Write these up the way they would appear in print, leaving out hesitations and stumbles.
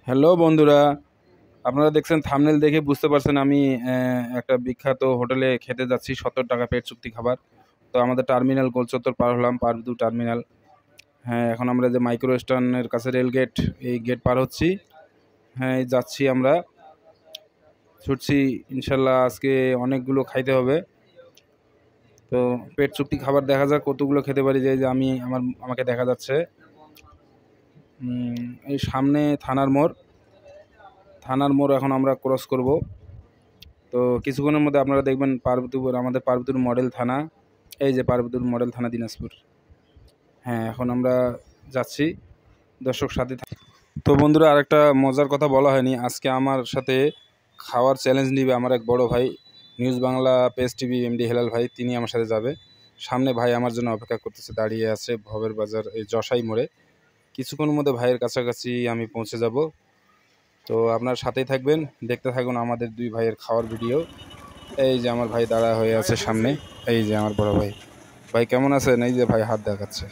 Hello বন্ধুরা, আপনারা দেখছেন থাম্বনেল দেখে বুঝতে পারছেন আমি একটা বিখ্যাত হোটেলে খেতে যাচ্ছি। ৭০ টাকা পেট চুক্তি খাবার। তো আমাদের টার্মিনাল গোলচত্বর পার হলাম, পারবদু টার্মিনাল। হ্যাঁ, এখন আমরা যে মাইক্রো স্টেশনের কাছে রেল গেট, এই গেট পার হচ্ছি। হ্যাঁ, এই যাচ্ছি আমরা, ছুটছি। ইনশাল্লাহ আজকে অনেকগুলো খাইতে হবে। তো পেট চুক্তি খাবার দেখা যাক কতগুলো খেতে পারি। যে আমাকে দেখা যাচ্ছে এই সামনে থানার মোড় এখন আমরা ক্রস করব। তো কিছুক্ষণের মধ্যে আপনারা দেখবেন আমাদের পার্বতীপুর মডেল থানা। এই যে পার্বতীপুর মডেল থানা, দিনাজপুর। হ্যাঁ, এখন আমরা যাচ্ছি, দর্শক সাথে তো বন্ধুরা, আরেকটা মজার কথা বলা হয়নি। আজকে আমার সাথে খাওয়ার চ্যালেঞ্জ নিবে আমার এক বড় ভাই, news Bangla page TV MD Helal ভাই। তিনি আমার সাথে যাবে। সামনে ভাই আমার জন্য অপেক্ষা করতেছে, দাঁড়িয়ে আছে ভবের বাজার এই যশাই মোড়ে। কিছুক্ষণের মধ্যে ভাইয়ের কাছাকাছি আমি পৌঁছে যাব। তো আপনার সাথেই থাকবেন, দেখতে থাকুন আমাদের দুই ভাইয়ের খাওয়ার ভিডিও। এই যে আমার ভাই দাঁড়া হয়ে আছে সামনে, এই যে আমার বড় ভাই। ভাই কেমন আছেন? এই যে ভাই হাত দেখাচ্ছে,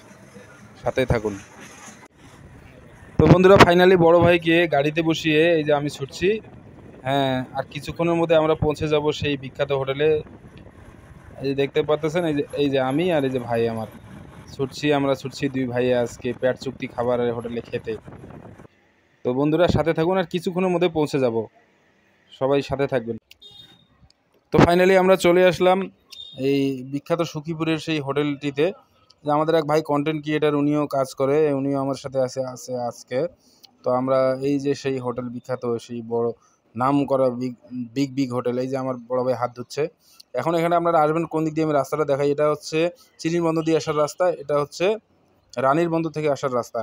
সাথেই থাকুন। তো বন্ধুরা, ফাইনালি বড় ভাইকে গাড়িতে বসিয়ে এই যে আমি ছুটছি। হ্যাঁ, আর কিছুক্ষণের মধ্যে আমরা পৌঁছে যাব সেই বিখ্যাত হোটেলে। এই যে দেখতে পাচ্ছেন, এই যে আমি আর এই যে ভাই আমার আমরা ছুটছি দুই ভাই আজকে পেট চুক্তি খাবারের হোটেলে খেতে। তো বন্ধুরা সাথে থাকুন, আর কিছুক্ষণের মধ্যে পৌঁছে যাব, সবাই সাথে থাকবেন। তো ফাইনালি আমরা চলে আসলাম এই বিখ্যাত সখীপুরের সেই হোটেলটিতে। যে আমাদের এক ভাই কন্টেন্ট ক্রিয়েটার, উনিও কাজ করে, উনিও আমার সাথে আছে আজকে। তো আমরা এই যে সেই হোটেল, বিখ্যাত সেই বড় নাম করা বিগ হোটেল। এই যে আমার বড় ভাই হাত ধুচ্ছে। এখন এখানে আপনারা আসবেন কোন দিক দিয়ে আমি রাস্তাটা দেখাই। এটা হচ্ছে চিনির বন্দর দিয়ে আসার রাস্তা, এটা হচ্ছে রানীর বন্দর থেকে আসার রাস্তা।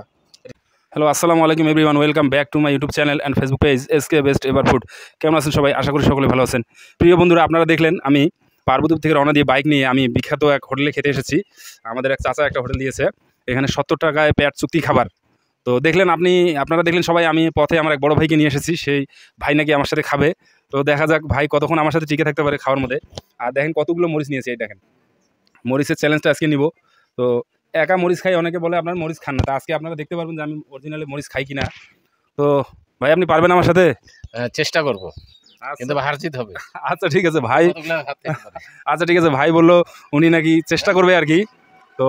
হ্যালো, আসসালামু আলাইকুম everyone, welcome back to my YouTube channel and Facebook page SK best ever food. কেমন আছেন সবাই? আশা করি সকলে ভালো আছেন। প্রিয় বন্ধুরা, আপনারা দেখলেন আমি পার্বতীপুর থেকে রওনা দিয়ে বাইক নিয়ে আমি বিখ্যাত এক হোটেলে খেতে এসেছি। আমাদের এক চাচা একটা হোটেল দিয়েছে, এখানে ৭০ টাকায় পেট চুক্তি খাবার। তো দেখলেন আপনারা দেখলেন সবাই, আমি পথে আমার এক বড় ভাইকে নিয়ে এসেছি। সেই ভাই নাকি আমার সাথে খাবে। তো দেখা যাক ভাই কতক্ষণ আমার সাথে টিকে থাকতে পারে খাওয়ার মধ্যে। আর দেখেন কতগুলো মরিচ নিয়েছে, এই দেখেন। মরিচের চ্যালেঞ্জটা আজকে নিব। তো একা মরিচ খাই, অনেকে বলে আপনার মরিচ খান না, তা আজকে আপনারা দেখতে পারবেন যে আমি অরিজিনালি মরিচ খাই কিনা। তো ভাই আপনি পারবেন আমার সাথে? চেষ্টা করব, কিন্তু হার জিত হবে। আচ্ছা ঠিক আছে ভাই, আচ্ছা ঠিক আছে ভাই বললো উনি নাকি চেষ্টা করবে আর কি। তো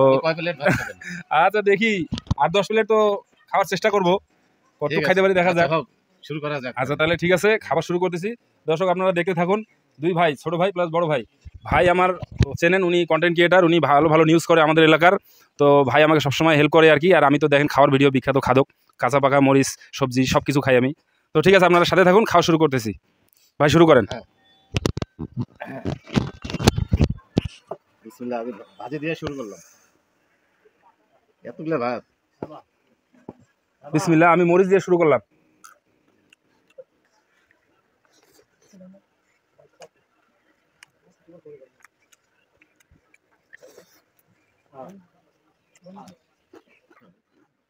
আচ্ছা দেখি, 8-10 প্লেট তো খাওয়ার চেষ্টা করবো, কত খাইতে পারি দেখা যাক। শুরু করা যাক। আচ্ছা তাহলে ঠিক আছে, খাবার শুরু করতেছি। দর্শক আপনারা দেখতে থাকুন। দুই ভাই, ছোট ভাই প্লাস বড় ভাই। ভাই আমার চেনেন, উনি কন্টেন্ট ক্রিয়েটার, উনি ভালো ভালো নিউজ করে আমাদের এলাকার। তো ভাই আমাকে সবসময় হেল্প করে আর কি। আর আমি তো দেখেন খাওয়ার ভিডিও, বিখ্যাত খাদক, কাঁচা পাকা মরিচ সবজি সব কিছু খাই আমি। তো ঠিক আছে, আপনারা সাথে থাকুন, খাওয়া শুরু করতেছি। ভাই শুরু করেন। বিসমিল্লাহ, আমি ভাজি দিয়ে শুরু করলাম। এতগুলো ভাত। বিসমিল্লাহ, আমি মরিচ দিয়ে শুরু করলাম।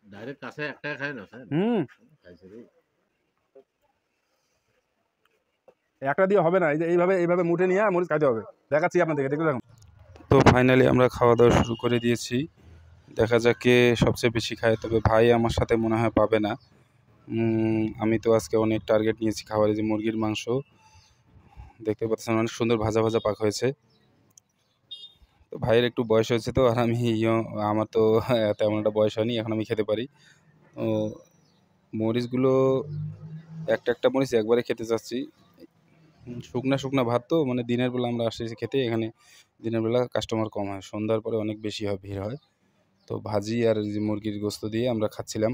ডাইরেক্ট কাছে একটা খায় না স্যার। খাইছে রে। একটা দিয়ে হবে না, এই যে এইভাবে মুঠে নিয়ে মরিচ খাইতে হবে। দেখাচ্ছি আপনাদেরকে, দেখতে থাকুন। তো ফাইনালি আমরা খাওয়া দাওয়া শুরু করে দিয়েছি। দেখা যাক কে সবচেয়ে বেশি খায়। তবে ভাই আমার সাথে মনে হয় পাবে না। আমি তো আজকে অনেক টার্গেট নিয়েছি খাবারে। যে মুরগির মাংস দেখতে পাচ্ছেন, অনেক সুন্দর ভাজা ভাজা পাক হয়েছে। তো ভাইয়ের একটু বয়স হয়েছে তো, আর আমার তো তেমন একটা বয়স হয়নি, এখন আমি খেতে পারি। তো মরিচগুলো একটা মরিচ একবারে খেতে চাচ্ছি। শুকনা ভাত তো, মানে দিনের বেলা আমরা আসছি খেতে, এখানে দিনের বেলা কাস্টমার কম হয়, সন্ধ্যার পরে অনেক বেশি হয়, ভিড় হয়। তো ভাজি আর যে মুরগির গোস্ত দিয়ে আমরা খাচ্ছিলাম।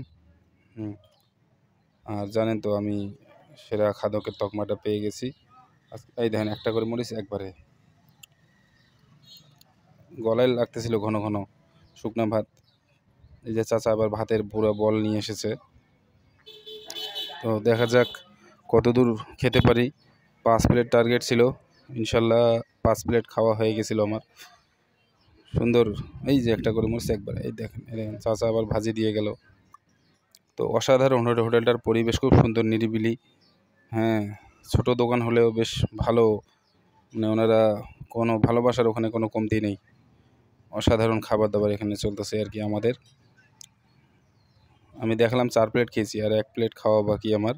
আর জানেন তো আমি সেরা খাদকের তকমাটা পেয়ে গেছি। এই দেখেন, একটা করে মরিচ একবারে গলায় লাগতেছিল ঘন ঘন, শুকনা ভাত। এই যে চাচা আবার ভাতের পুরো বল নিয়ে এসেছে। তো দেখা যাক কত দূর খেতে পারি। 5 প্লেট টার্গেট ছিল, ইনশাল্লাহ 5 প্লেট খাওয়া হয়ে গেছিলো আমার। সুন্দর, এই যে একটা করে মরিচ একবার, এই দেখেন চাচা আবার ভাজি দিয়ে গেল। তো অসাধারণ হোটেলটার পরিবেশ খুব সুন্দর, নিরিবিলি। হ্যাঁ, ছোট দোকান হলেও বেশ ভালো, মানে ওনারা কোনো ভালোবাসার ওখানে কোনো কমতি নেই। অসাধারণ খাবার দাবার এখানে চলতেছে আর কি আমাদের। আমি দেখালাম 4 প্লেট খেয়েছি, আর 1 প্লেট খাওয়া বাকি আমার।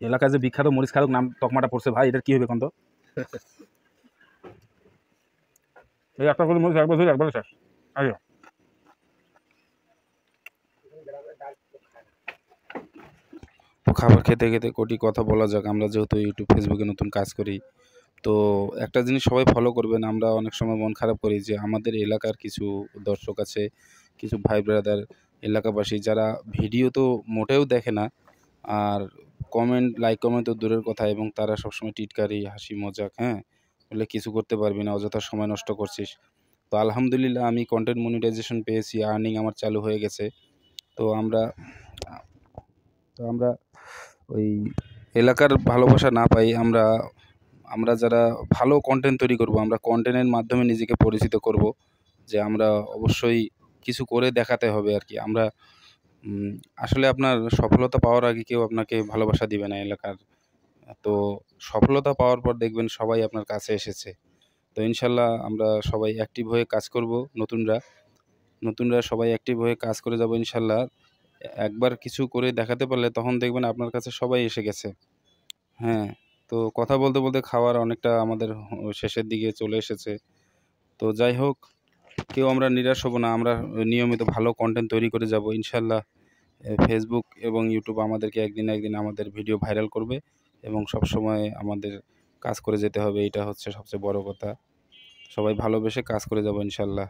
এলাকায় যে বিখ্যাত মরিচ খাদক নাম তকমাটা পড়ছে ভাই, এটার কি হবে এখন? তো এই একটা করে মরিচ একবার শেষ। আইও তো খাবার খেতে খেতে কোটি কথা বলা যাক। আমরা যেহেতু ইউটিউব ফেসবুকে নতুন কাজ করি, তো একটা জিনিস সবাই ফলো করবেন। আমরা অনেক সময় মন খারাপ করি যে আমাদের এলাকার কিছু দর্শক আছে, কিছু ভাই ব্রাদার, এলাকাবাসী যারা ভিডিও তো মোটেও দেখে না, আর লাইক কমেন্ট তো দূরের কথা, এবং তারা সবসময় টিটকারি, হাসি মজাক, হ্যাঁ, বলে কিছু করতে পারবি না, অযথা সময় নষ্ট করছিস। তো আলহামদুলিল্লাহ আমি কন্টেন্ট মনিটাইজেশন পেয়েছি, আর্নিং আমার চালু হয়ে গেছে। তো আমরা ওই এলাকার ভালোবাসা না পাই, আমরা যারা ভালো কন্টেন্ট তৈরি করব, আমরা কন্টেন্টের মাধ্যমে নিজেকে পরিচিত করব, যে আমরা অবশ্যই কিছু করে দেখাতে হবে আর কি। আমরা আসলে আপনার সফলতা পাওয়ার আগে কেউ আপনাকে ভালোবাসা দিবে না এলাকার। তো সফলতা পাওয়ার পর দেখবেন সবাই আপনার কাছে এসেছে। তো ইনশাল্লাহ আমরা সবাই অ্যাক্টিভ হয়ে কাজ করব। নতুনরা সবাই অ্যাক্টিভ হয়ে কাজ করে যাব ইনশাল্লাহ। একবার কিছু করে দেখাতে পারলে তখন দেখবেন আপনার কাছে সবাই এসে গেছে। হ্যাঁ, তো কথা বলতে বলতে খাওয়ার অনেকটা আমাদের শেষের দিকে চলে এসেছে। তো যাই হোক, কেউ আমরা নিরাশ হব না। আমরা নিয়মিত ভালো কন্টেন্ট তৈরি করে যাব ইনশাল্লাহ। ফেসবুক এবং ইউটিউব আমাদেরকে একদিন না একদিন আমাদের ভিডিও ভাইরাল করবে, এবং সবসময় আমাদের কাজ করে যেতে হবে। এইটা হচ্ছে সবচেয়ে বড় কথা। সবাই ভালোবেসে কাজ করে যাব ইনশাল্লাহ।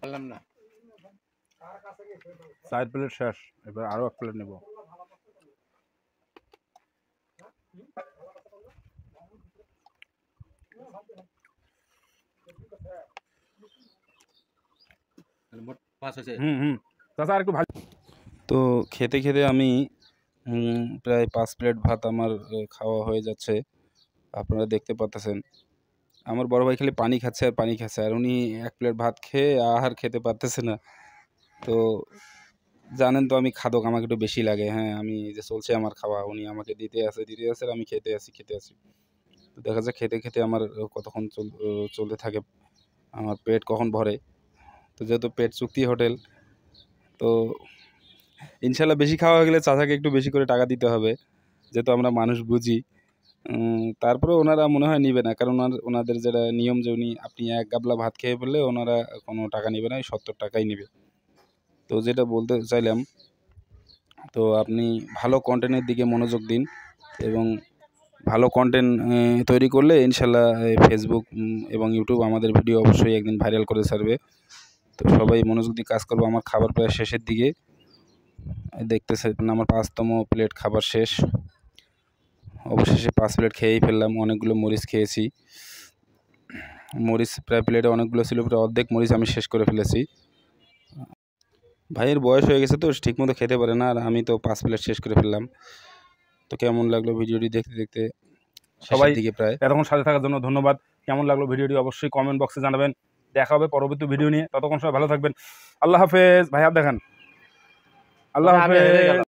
পারলাম না। 4 প্লেট শেষ, এবার আরও 1 প্লেট নেব। মোট 5 হয়েছে। চাচা আর একটু ভালো। তো খেতে খেতে আমি প্রায় 5 প্লেট ভাত আমার খাওয়া হয়ে যাচ্ছে। আপনারা দেখতে পাচ্ছেন আমার বড় ভাই খালি পানি খাচ্ছে আর পানি খাচ্ছে, আর উনি 1 প্লেট ভাত খেয়ে আর খেতে পারতেছে না। তো জানেন তো আমি খাদক, আমাকে একটু বেশি লাগে। হ্যাঁ, আমি যে চলছে আমার খাওয়া, উনি আমাকে দিতে আছে আর আমি খেতে আছি। তো দেখা যায় খেতে খেতে আমার কতক্ষণ চলতে থাকে, আমার পেট কখন ভরে। তো যেহেতু পেট চুক্তি হোটেল, তো ইনশাল্লাহ বেশি খাওয়া হয়ে গেলে চাচাকে একটু বেশি করে টাকা দিতে হবে, যেহেতু আমরা মানুষ বুঝি। তারপরে ওনারা মনে হয় নিবে না, কারণ ওনাদের যেটা নিয়ম, যে আপনি 1 গাবলা ভাত খেয়ে ফেললে ওনারা কোনো টাকা নিবে না, 70 টাকাই নিবে। তো যেটা বলতে চাইলাম, তো আপনি ভালো কন্টেন্টের দিকে মনোযোগ দিন, এবং ভালো কন্টেন্ট তৈরি করলে ইনশাল্লাহ ফেসবুক এবং ইউটিউব আমাদের ভিডিও অবশ্যই একদিন ভাইরাল করে ছাড়বে। তো সবাই মনোযোগ দিয়ে কাজ করবো। আমার খাবার প্রায় শেষের দিকে, দেখতেছেন আমার 5তম প্লেট খাবার শেষ। অবশেষে 5 প্লেট খেয়েই ফেললাম। অনেকগুলো মরিচ খেয়েছি, মরিচ প্রায় প্লেটে অনেকগুলো ছিল, প্রায় অর্ধেক মরিচ আমি শেষ করে ফেলেছি। ভাইয়ের বয়স হয়ে গেছে তো ঠিকমতো খেতে পারে না, আর আমি তো 5 প্লেট শেষ করে ফেললাম। তো কেমন লাগলো ভিডিওটি দেখতে দেখতে সবাই দিকে প্রায় এতক্ষণ সাথে থাকার জন্য ধন্যবাদ। কেমন লাগলো ভিডিওটি অবশ্যই কমেন্ট বক্সে জানাবেন। দেখা হবে পরবর্তী ভিডিও নিয়ে, ততক্ষণ সবাই ভালো থাকবেন। আল্লাহ হাফেজ। ভাই হাত দেখান। আল্লাহ হাফেজ।